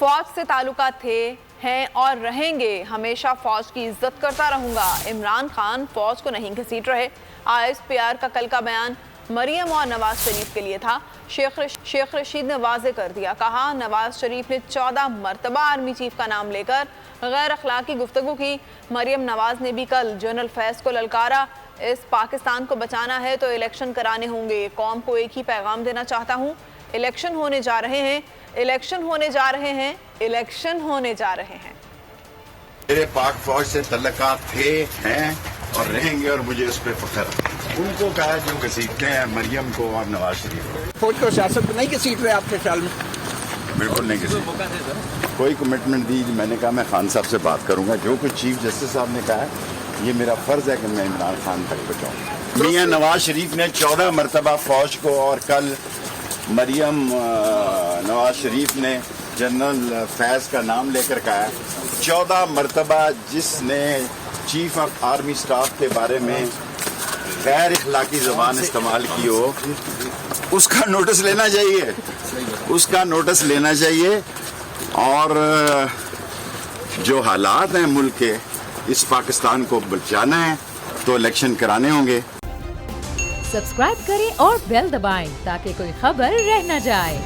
فوج سے تعلقات تھے، ہیں اور رہیں گے، ہمیشہ فوج کی عزت کرتا رہوں گا۔ عمران خان فوج کو نہیں گھسیٹ رہے۔ ISPR کا کل کا بیان مریم اور نواز شریف کے لیے تھا۔ شیخ رشید نے واضح کر دیا، کہا نواز شریف نے 14 مرتبہ آرمی چیف کا نام لے کر غیر اخلاقی گفتگو کی۔ مریم نواز نے بھی کل جنرل فیض کو للکارا، اس پاکستان کو بچانا ہے تو الیکشن کرانے ہوں گے۔ قوم کو ایک ہی پیغام دینا چاہتا ہوں، الیکشن ہونے جا رہے ہیں، الیکشن ہونے جا رہے ہیں، الیکشن ہونے جا رہے ہیں۔ میرے پاک فوج سے تعلقات تھے، ہیں اور رہیں گے، اور مجھے اس پہ فخر ہے۔ ان کو کہا جو گھسیٹتے ہیں مریم کو اور نواز شریف کو۔ فوج کو سیاست میں نہیں گھسیٹ رہے آپ کے خیال میں؟ بالکل نہیں گھسیٹ۔ کوئی کمٹمنٹ دی، میں نے کہا میں خان صاحب سے بات کروں گا، جو کچھ چیف جسٹس صاحب نے کہا ہے یہ میرا فرض ہے کہ میں عمران خان تک پہنچاؤں۔ میاں نواز شریف نے 14 مرتبہ فوج کو، اور کل مریم نواز شریف نے جنرل فیض کا نام لے کر کہا ہے۔ 14 مرتبہ جس نے چیف آف آرمی اسٹاف کے بارے میں غیر اخلاقی زبان استعمال کی ہو، اس کا نوٹس لینا چاہیے، اس کا نوٹس لینا چاہیے۔ اور جو حالات ہیں ملک کے، اس پاکستان کو بچانا ہے تو الیکشن کرانے ہوں گے۔ سبسکرائب کریں اور بیل دبائیں تاکہ کوئی خبر رہ نہ جائے۔